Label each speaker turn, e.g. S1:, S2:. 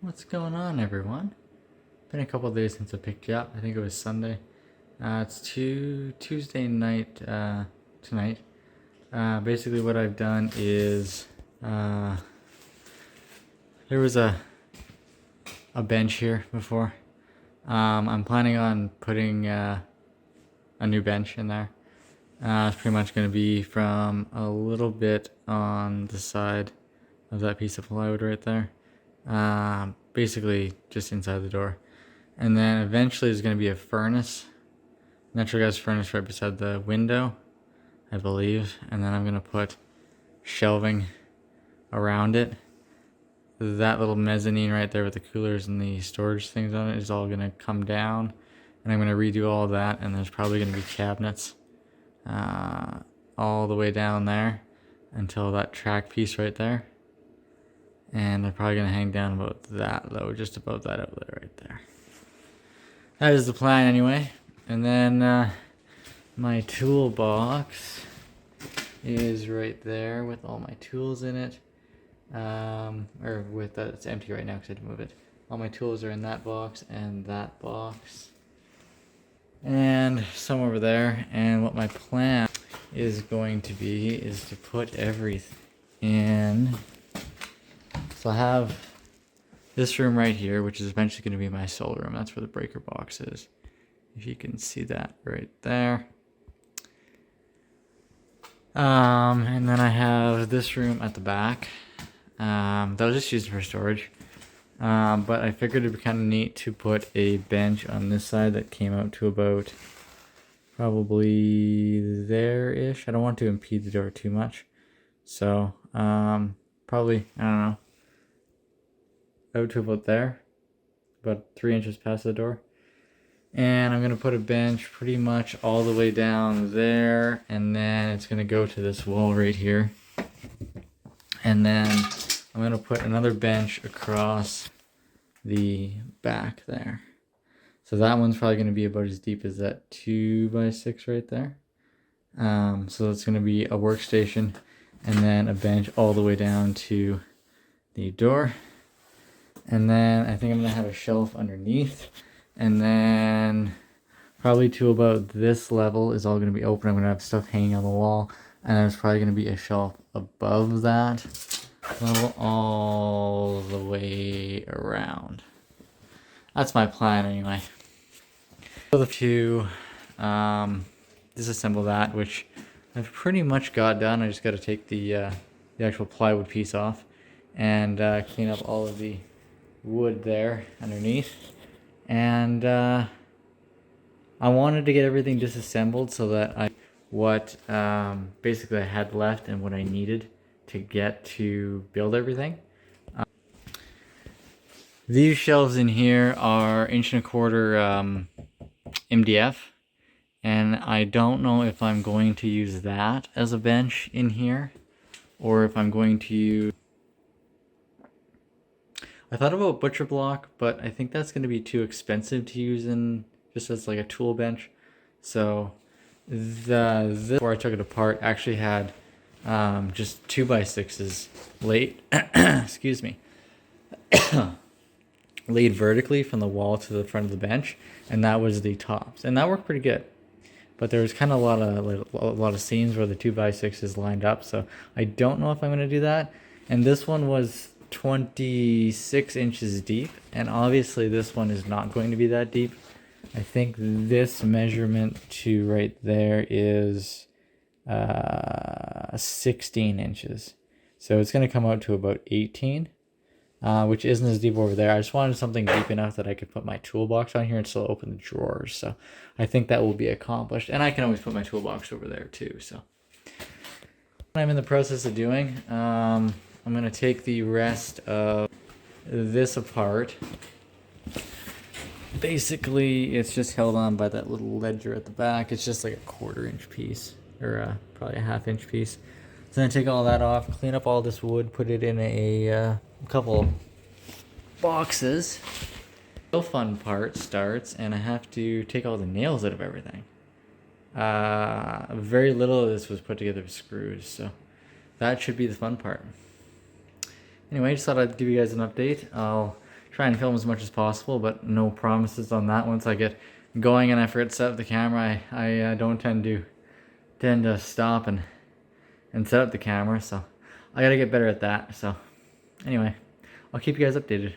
S1: What's going on, everyone? Been a couple of days since I picked you up. I think it was Sunday. It's Tuesday night tonight. Basically, what I've done is there was a bench here before. I'm planning on putting a new bench in there. It's pretty much going to be from a little bit on the side of that piece of plywood right there. Basically just inside the door. And then eventually there's going to be a furnace, natural gas furnace right beside the window, I believe. And then I'm going to put shelving around it. That little mezzanine right there with the coolers and the storage things on it is all going to come down. And I'm going to redo all that. And there's probably going to be cabinets all the way down there until that track piece right there. And they're probably going to hang down about that low, just about that over there right there. That is the plan anyway. And then my toolbox is right there with all my tools in it. Or with that, it's empty right now because I had to move it. All my tools are in that box and that box. And some over there. And what my plan is going to be is to put everything in. So I have this room right here, which is eventually going to be my solar room. That's where the breaker box is. If you can see that right there. And then I have this room at the back. That I'll just use for storage. But I figured it'd be kind of neat to put a bench on this side that came out to about probably there-ish. I don't want to impede the door too much. So, probably, I don't know, out to about there, about 3 inches past the door. And I'm going to put a bench pretty much all the way down there, and then it's going to go to this wall right here. And then I'm going to put another bench across the back there. So that one's probably going to be about as deep as that 2x6 right there. So it's going to be a workstation and then a bench all the way down to the door. And then I think I'm going to have a shelf underneath. And then probably to about this level is all going to be open. I'm going to have stuff hanging on the wall. And there's probably going to be a shelf above that level all the way around. That's my plan anyway. So to disassemble that, which I've pretty much got done. I just got to take the actual plywood piece off and clean up all of the wood there underneath. And I wanted to get everything disassembled so that what basically I had left and what I needed to get to build everything. These shelves in here are 1.25 MDF, and I don't know if I'm going to use that as a bench in here or if I'm going to use... I thought about butcher block, but I think that's going to be too expensive to use in just as like a tool bench. So this, before I took it apart, actually had just 2x6s laid, excuse me, laid vertically from the wall to the front of the bench, and that was the tops, and that worked pretty good. But there was kind of a lot of seams where the 2x6s lined up, so I don't know if I'm going to do that. And this one was 26 inches deep, and obviously this one is not going to be that deep. I think this measurement to right there is 16 inches, so it's going to come out to about 18, which isn't as deep over there. I just wanted something deep enough that I could put my toolbox on here and still open the drawers, so I think that will be accomplished. And I can always put my toolbox over there too. So what I'm in the process of doing, I'm going to take the rest of this apart. Basically, it's just held on by that little ledger at the back. It's just like a 1/4 inch piece, or probably a 1/2 inch piece. So then I take all that off, clean up all this wood, put it in a couple boxes. The real fun part starts, and I have to take all the nails out of everything. Very little of this was put together with screws, so that should be the fun part. Anyway, just thought I'd give you guys an update. I'll try and film as much as possible, but no promises on that. Once I get going and I forget to set up the camera, I don't tend to stop and set up the camera, so I gotta get better at that. So anyway, I'll keep you guys updated.